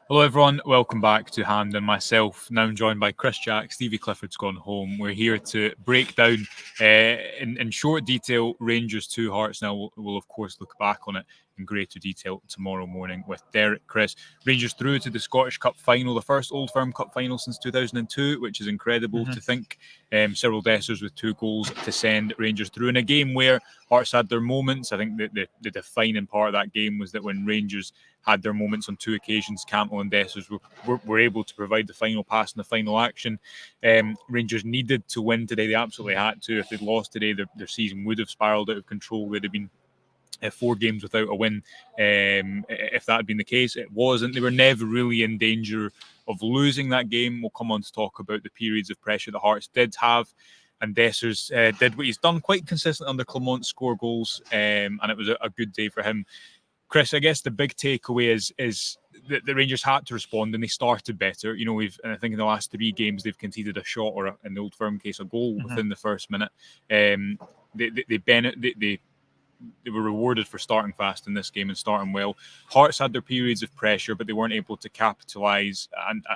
Hello everyone, welcome back to Hampden. Myself, now joined by Chris Jack. Stevie Clifford's gone home. We're here to break down in short detail Rangers 2 Hearts. Now we'll of course look back on it in greater detail tomorrow morning with Derek. Chris, Rangers through to the Scottish Cup final, the first Old Firm Cup final since 2002, which is incredible to think. Cyriel Dessers with 2 goals to send Rangers through in a game where Hearts had their moments. I think that the defining part of that game was that when Rangers had their moments on 2 occasions, Campbell and Dessers were able to provide the final pass and the final action. Rangers needed to win today. They absolutely had to. If they'd lost today, their season would have spiralled out of control. They'd have been 4 games without a win. If that had been the case, it wasn't. They were never really in danger of losing that game. We'll come on to talk about the periods of pressure the Hearts did have. And Dessers did what he's done quite consistently under Clement, score goals, and it was a good day for him. Chris, I guess the big takeaway is that the Rangers had to respond and they started better. You know, and I think in the last 3 games they've conceded a shot or, in the Old Firm case, a goal within the first minute. They were rewarded for starting fast in this game and starting well. Hearts had their periods of pressure, but they weren't able to capitalise,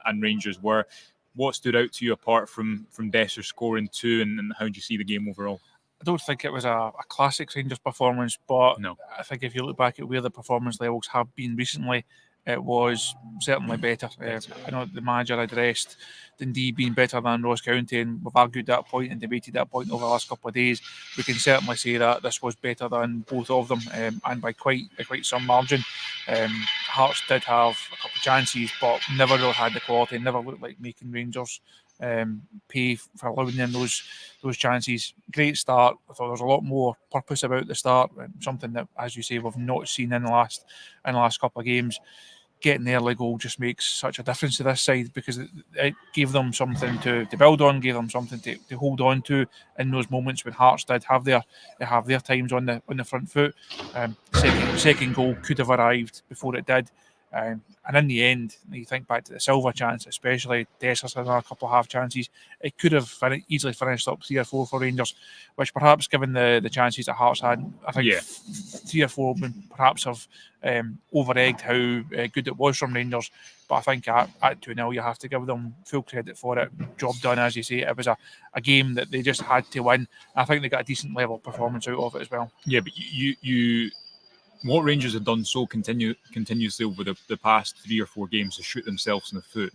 and Rangers were. What stood out to you apart from Dessers scoring 2, and how do you see the game overall? I don't think it was a classic Rangers performance, but No. I think if you look back at where the performance levels have been recently, it was certainly better. I know the manager addressed Dundee being better than Ross County, and we've argued that point and debated that point over the last couple of days. We can certainly say that this was better than both of them, and by quite some margin. Hearts did have a couple of chances, but never really had the quality, never looked like making Rangers pay for allowing them those chances. Great start. I thought there was a lot more purpose about the start, something that, as you say, we've not seen in the last couple of games. Getting the early goal just makes such a difference to this side because it gave them something to build on, gave them something to hold on to in those moments when Hearts did have their times on the front foot. Second goal could have arrived before it did. And in the end, you think back to the Silva chance, especially Dessers had a couple of half chances. It could have easily finished up 3 or 4 for Rangers, which perhaps, given the chances that Hearts had, I think 3 or 4 would perhaps have over-egged how good it was from Rangers. But I think at 2-0, you have to give them full credit for it. Job done, as you say. It was a game that they just had to win. I think they got a decent level of performance out of it as well. Yeah, but you what Rangers have done so continuously over the past 3 or 4 games to shoot themselves in the foot,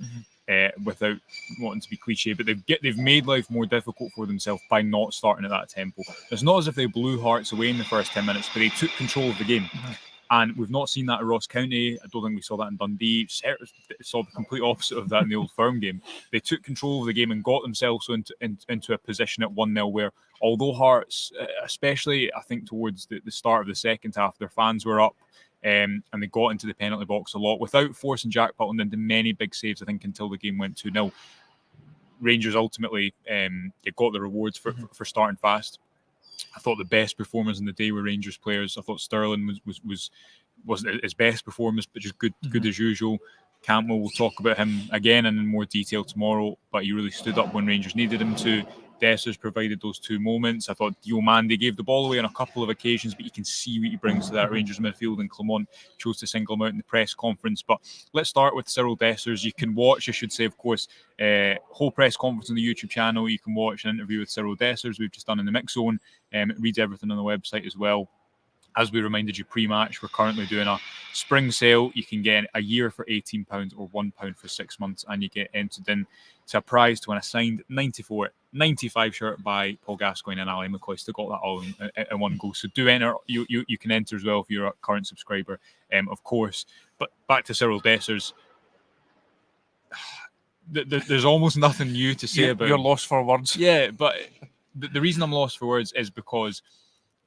without wanting to be cliche, but they've made life more difficult for themselves by not starting at that tempo. It's not as if they blew Hearts away in the first 10 minutes, but they took control of the game. And we've not seen that at Ross County. I don't think we saw that in Dundee. Saw the complete opposite of that in the Old Firm game. They took control of the game and got themselves into a position at 1-0 where, although Hearts, especially I think towards the start of the second half, their fans were up and they got into the penalty box a lot without forcing Jack Butland into many big saves, I think, until the game went 2-0. Rangers ultimately they got the rewards for starting fast. I thought the best performers in the day were Rangers players. I thought Sterling wasn't his best performance, but just good as usual. Campbell, we'll talk about him again and in more detail tomorrow, but he really stood up when Rangers needed him to. Dessers provided those 2 moments. I thought Diomande gave the ball away on a couple of occasions, but you can see what he brings to that Rangers midfield, and Clement chose to single him out in the press conference. But let's start with Cyriel Dessers. You can watch, I should say, of course, whole press conference on the YouTube channel. You can watch an interview with Cyriel Dessers we've just done in the Mix Zone. It reads everything on the website as well. As we reminded you pre-match, we're currently doing a spring sale. You can get a year for £18 or £1 for 6 months, and you get entered in to a prize to win a signed 94-95 shirt by Paul Gascoigne and Ali McCoy. Still got that all in one go. So do enter. You can enter as well if you're a current subscriber, of course. But back to Cyriel Dessers. There's almost nothing new to say about. You're lost for words. Yeah, but the reason I'm lost for words is because,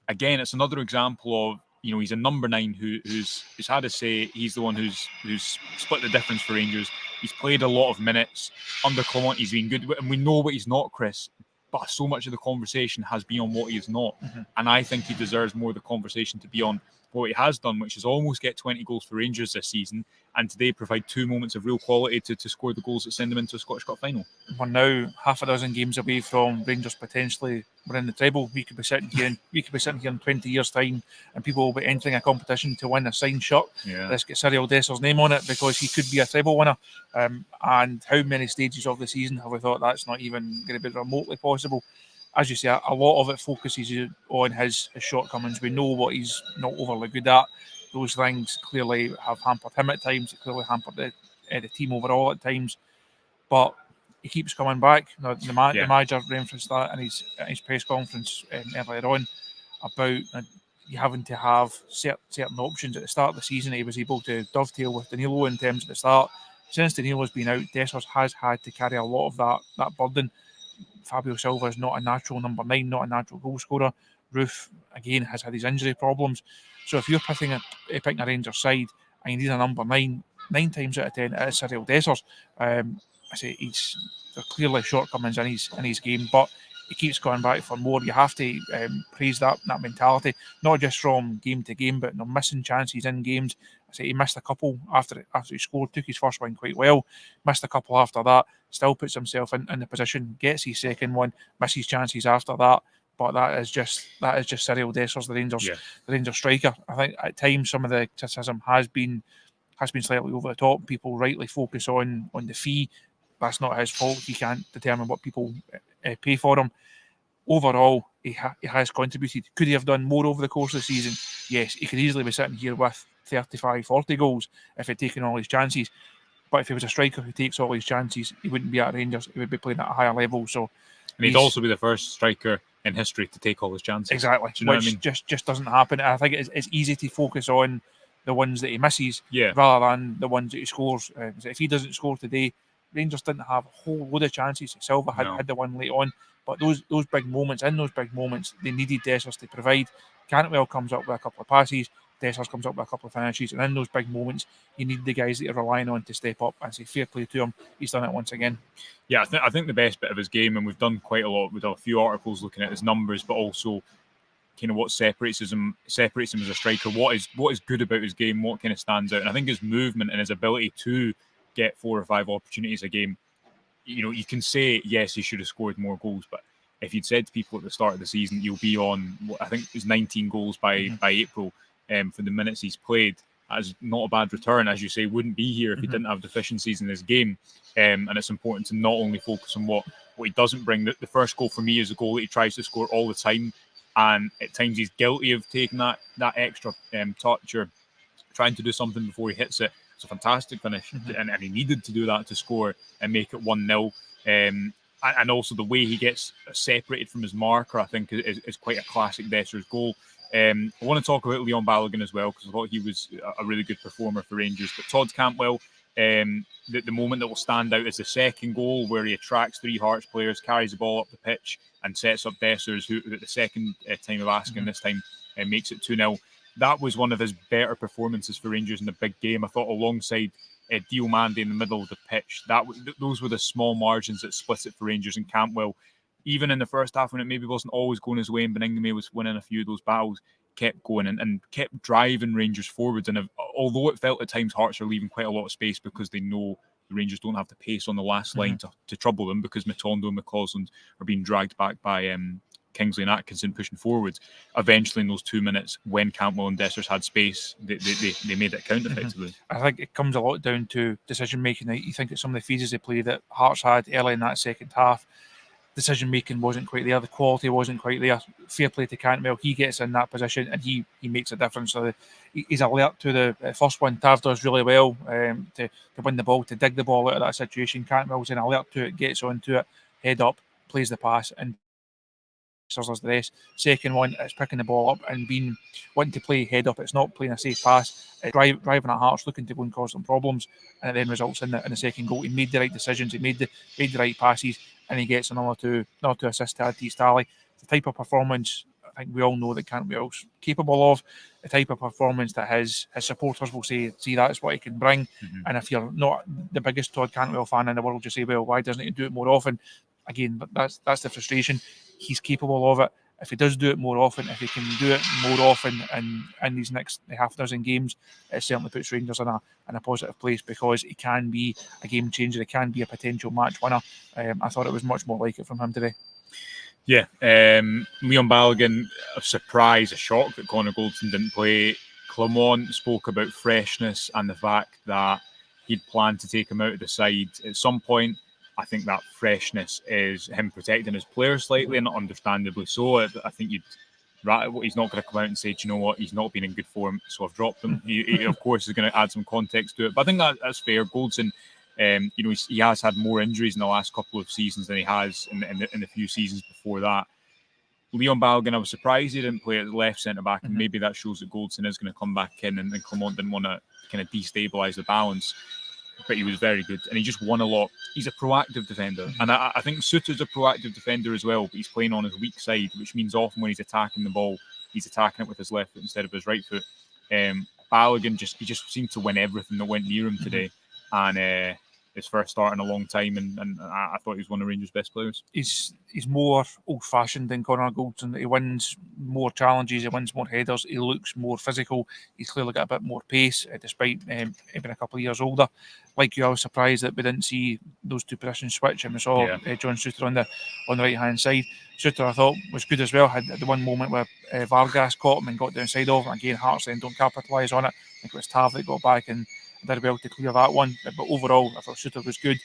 again, it's another example of, he's a number 9 who's had a say. He's the one who's split the difference for Rangers. He's played a lot of minutes. Under Clement, he's been good. And we know what he's not, Chris. But so much of the conversation has been on what he is not. And I think he deserves more of the conversation to be on what he has done, which is almost get 20 goals for Rangers this season, and today provide 2 moments of real quality to score the goals that send them into a Scottish Cup final. We're now half a dozen games away from Rangers potentially winning the treble. We could be sitting here in 20 years' time, and people will be entering a competition to win a signed shirt. Let's get Cyriel Dessers' name on it, because he could be a treble winner. And how many stages of the season have we thought that's not even going to be remotely possible? As you say, a lot of it focuses on his shortcomings. We know what he's not overly good at. Those things clearly have hampered him at times. It clearly hampered the team overall at times. But he keeps coming back. The manager referenced that in his press conference earlier on about you having to have certain options at the start of the season. He was able to dovetail with Danilo in terms of the start. Since Danilo's been out, Dessers has had to carry a lot of that burden. Fabio Silva is not a natural number 9, not a natural goal scorer. Roof, again, has had his injury problems. So if you're picking a Rangers side and you need a number 9, 9 times out of 10 it is Cyriel Dessers. I say there are clearly shortcomings in his game, but he keeps going back for more. You have to praise that mentality, not just from game to game, but missing chances in games. I say he missed a couple after he scored, took his first one quite well, missed a couple after that, still puts himself in the position, gets his second one, misses chances after that. But that is just Cyriel Dessers, the Rangers striker. I think at times some of the criticism has been slightly over the top. People rightly focus on the fee. That's not his fault. He can't determine what people pay for him. Overall, he has contributed. Could he have done more over the course of the season? Yes, he could easily be sitting here with 35, 40 goals if he'd taken all his chances. But if he was a striker who takes all his chances, he wouldn't be at Rangers. He would be playing at a higher level. And he'd also be the first striker in history to take all his chances. Exactly. Do you know which what I mean? just doesn't happen. And I think it's easy to focus on the ones that he misses Yeah. rather than the ones that he scores. If he doesn't score today, Rangers didn't have a whole load of chances. Silva had the one late on. But those big moments, they needed Dessers to provide. Cantwell comes up with a couple of passes, Dessers comes up with a couple of finishes, and in those big moments, you need the guys that you're relying on to step up and say fair play to him. He's done it once again. Yeah, I think the best bit of his game, and we've done quite a lot, we've done a few articles looking at his numbers, but also kind of what separates him as a striker, what is good about his game, what kind of stands out. And I think his movement and his ability to get 4 or 5 opportunities a game, you can say, yes, he should have scored more goals, but if you'd said to people at the start of the season, you'll be on, I think it was 19 goals by April for the minutes he's played, that's not a bad return. As you say, wouldn't be here if he didn't have deficiencies in his game. And it's important to not only focus on what he doesn't bring. The first goal for me is a goal that he tries to score all the time, and at times he's guilty of taking that extra touch or trying to do something before he hits it. It's a fantastic finish, and he needed to do that to score and make it 1-0. And also the way he gets separated from his marker, I think, is quite a classic Dessers goal. I want to talk about Leon Balogun as well, because I thought he was a really good performer for Rangers. But Todd Cantwell, the moment that will stand out is the second goal, where he attracts 3 Hearts players, carries the ball up the pitch and sets up Dessers, who at the second time of asking this time makes it 2-0. That was one of his better performances for Rangers in the big game. I thought alongside Diomande in the middle of the pitch, those were the small margins that split it for Rangers. And Cantwell, even in the first half when it maybe wasn't always going his way and Beningame was winning a few of those battles, kept going and kept driving Rangers forwards. And although it felt at times Hearts are leaving quite a lot of space because they know the Rangers don't have the pace on the last line to trouble them, because Matondo and McCausland are being dragged back by Kingsley and Atkinson pushing forwards. Eventually in those 2 minutes, when Cantwell and Dessers had space, they made it count effectively. I think it comes a lot down to decision making. You think of some of the phases they play that Hearts had early in that second half. Decision making wasn't quite there, the quality wasn't quite there. Fair play to Cantwell, he gets in that position and he makes a difference. So he's alert to the first one. Tav does really well to win the ball, to dig the ball out of that situation. Cantwell's in alert to it, gets onto it, head up, plays the pass, and does the rest. Second one, it's picking the ball up and wanting to play head up. It's not playing a safe pass. Driving at Hearts, looking to go and cause them problems, and it then results in the second goal. He made the right decisions. He made the right passes, and he gets another two assists to add to his tally. The type of performance I think we all know that Cantwell's capable of. The type of performance that his supporters will see that's what he can bring. And if you're not the biggest Todd Cantwell fan in the world, you say, well, why doesn't he do it more often? Again, that's the frustration. He's capable of it, if he does do it more often, if he can do it more often in these next half dozen games, it certainly puts Rangers in a positive place, because he can be a game changer. He can be a potential match winner. I thought it was much more like it from him today. Yeah, Leon Balogun, a surprise, a shock that Connor Goldson didn't play. Clement spoke about freshness and the fact that he'd planned to take him out of the side at some point. I think that freshness is him protecting his players slightly, and understandably so. I think he's not going to come out and say, do you know what, he's not been in good form, so I've dropped him. He of course, is going to add some context to it. But I think that's fair. Goldson, he has had more injuries in the last couple of seasons than he has in the few seasons before that. Leon Balogun, I was surprised he didn't play at the left centre-back, and maybe that shows that Goldson is going to come back in, and Clement didn't want to kind of destabilise the balance. But he was very good, and he just won a lot. He's a proactive defender, and I think Suter's a proactive defender as well, but he's playing on his weak side, which means often when he's attacking the ball, he's attacking it with his left foot instead of his right foot. Balogun just seemed to win everything that went near him today, and his first start in a long time, and I thought he was one of Rangers' best players. He's more old-fashioned than Connor Goldson. He wins more challenges, he wins more headers, he looks more physical. He's clearly got a bit more pace, despite being a couple of years older. Like you, I was surprised that we didn't see those two positions switch, and we saw John Suter on the right-hand side. Suter, I thought, was good as well. Had the one moment where Vargas caught him and got downside of him. Again, Hearts then don't capitalise on it. I think it was Tav that got back and did well to clear that one. But overall, I thought Suter was good.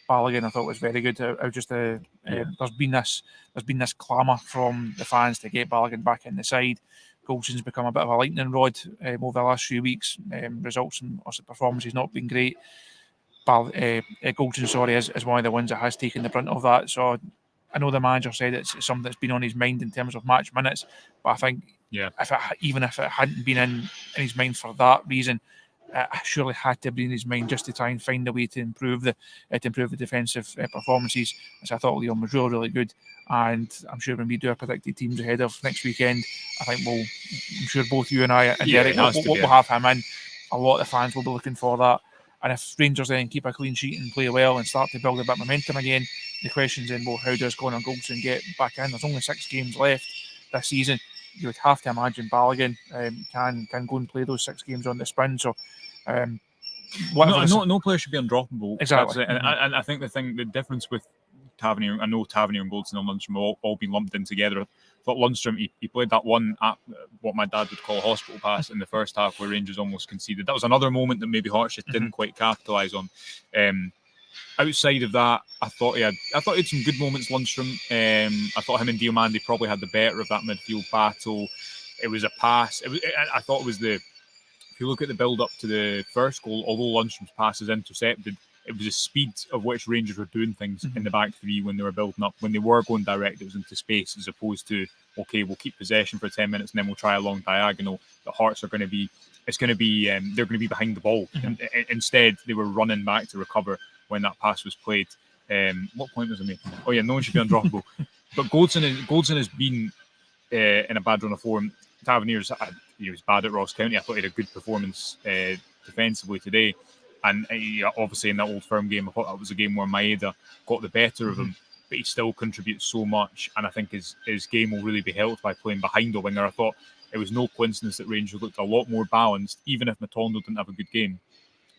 Balogun, I thought, was very good. There's been this clamour from the fans to get Balogun back in the side. Goldson's become a bit of a lightning rod over the last few weeks. Results and performances not been great. Goldson, is one of the ones that has taken the brunt of that. So I know the manager said it's something that's been on his mind in terms of match minutes, but I think even if it hadn't been in his mind for that reason, I surely had to be in his mind just to try and find a way to improve the defensive performances. So I thought Leon was really, really good, and I'm sure when we do our predicted teams ahead of next weekend, I think I'm sure both you and I and Derek will have him in. A lot of the fans will be looking for that, and if Rangers then keep a clean sheet and play well and start to build a bit of momentum again, the question's then, well, how does Connor Goldson get back in? There's only 6 games left this season. You would have to imagine Balogun can go and play those 6 games on the spin. So, no player should be undroppable. Exactly. And I think the difference with Tavernier, I know Tavernier and Goldson and Lundstrom have all been lumped in together. I thought Lundstrom, he played that one at what my dad would call a hospital pass in the first half where Rangers almost conceded. That was another moment that maybe Hearts just didn't quite capitalise on. Outside of that, I thought he had some good moments, Lundstrom. I thought him and Diomande probably had the better of that midfield battle. It was a pass. I thought it was if you look at the build-up to the first goal, although Lundstrom's pass is intercepted, it was the speed of which Rangers were doing things in the back three when they were building up. When they were going direct, it was into space, as opposed to, okay, we'll keep possession for 10 minutes and then we'll try a long diagonal. The Hearts are going to be, they're going to be behind the ball. And instead, they were running back to recover when that pass was played. What point was I making? Oh yeah, no one should be undroppable. But Goldson has been in a bad run of form. Tavernier's, he was bad at Ross County. I thought he had a good performance defensively today. And obviously in that Old Firm game, I thought that was a game where Maeda got the better of him, but he still contributes so much. And I think his game will really be helped by playing behind a winger. I thought it was no coincidence that Rangers looked a lot more balanced, even if Matondo didn't have a good game.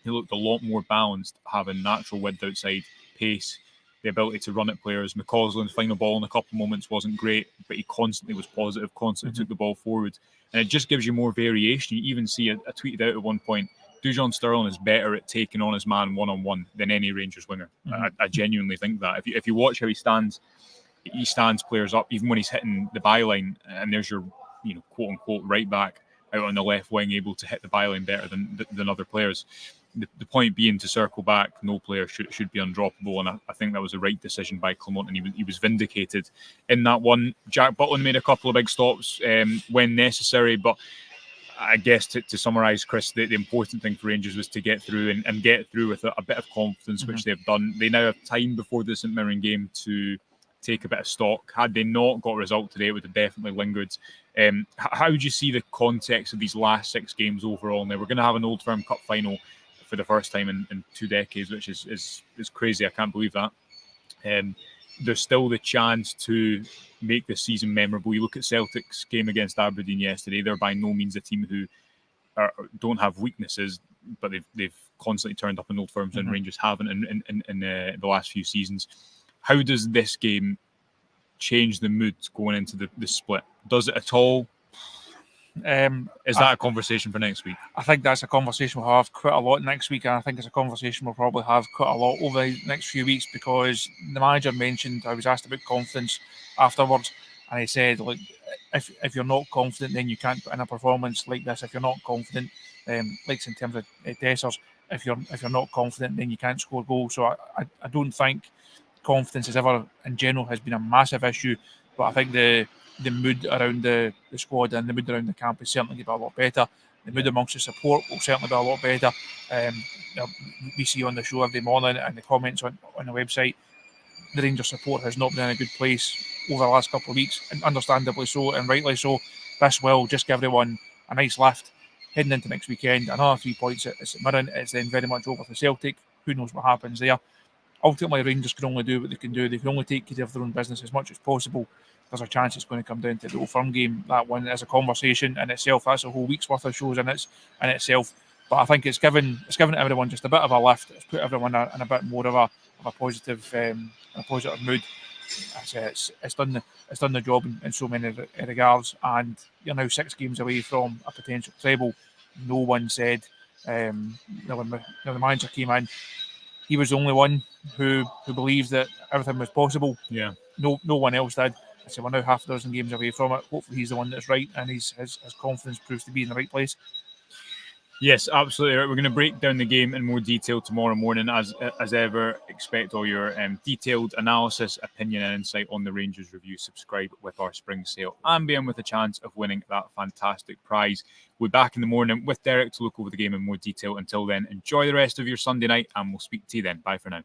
He looked a lot more balanced, having natural width outside, pace, the ability to run at players. McCausland's final ball in a couple of moments wasn't great, but he constantly was positive, constantly took the ball forward. And it just gives you more variation. You even see, I tweeted out at one point, Dujon Sterling is better at taking on his man one-on-one than any Rangers winger. I genuinely think that. If you watch how he stands players up, even when he's hitting the byline, and there's your quote-unquote right back out on the left wing able to hit the byline better than other players. The point being, to circle back, no player should be undroppable, and I think that was the right decision by Clement, and he was vindicated in that one. Jack Butland made a couple of big stops when necessary, but I guess to summarise, Chris, the important thing for Rangers was to get through and get through with a bit of confidence, which they've done. They now have time before the St Mirren game to take a bit of stock. Had they not got a result today, it would have definitely lingered. How would you see the context of these last 6 games overall? Now, we're going to have an Old Firm Cup final for the first time in 2 decades, which is crazy. I can't believe that. there's still the chance to make this season memorable. You look at Celtic's game against Aberdeen yesterday; they're by no means a team who don't have weaknesses, but they've constantly turned up in Old Firms, and Rangers haven't in the last few seasons. How does this game change the mood going into the split? Does it at all? Is that a conversation for next week? I think that's a conversation we'll have quite a lot next week, and I think it's a conversation we'll probably have quite a lot over the next few weeks, because the manager mentioned, I was asked about confidence afterwards, and he said, look, if you're not confident, then you can't put in a performance like this. If you're not confident, like in terms of Dessers, if you're not confident, then you can't score goals. So I don't think confidence is ever in general has been a massive issue, but I think the mood around the squad and the mood around the camp is certainly going to be a lot better. The mood amongst the support will certainly be a lot better. We see on the show every morning and the comments on the website, the Rangers support has not been in a good place over the last couple of weeks, and understandably so and rightly so. This will just give everyone a nice lift heading into next weekend. Another 3 points at St Mirren. It's then very much over for Celtic. Who knows what happens there? Ultimately, Rangers can only do what they can do. They can only take care of their own business as much as possible. There's a chance it's going to come down to the Old Firm game. That one is a conversation in itself. That's a whole week's worth of shows in itself. But I think it's given everyone just a bit of a lift. It's put everyone in a bit more of a positive mood. It's done the job in so many regards. And you're now 6 games away from a potential treble. No one said when the manager came in, he was the only one who believed that everything was possible. Yeah. No one else did. I said we're now half a dozen games away from it. Hopefully he's the one that's right, and his confidence proves to be in the right place. Yes, absolutely right. We're going to break down the game in more detail tomorrow morning. As ever, expect all your detailed analysis, opinion and insight on the Rangers review. Subscribe with our spring sale and be in with a chance of winning that fantastic prize. We'll be back in the morning with Derek to look over the game in more detail. Until then, enjoy the rest of your Sunday night and we'll speak to you then. Bye for now.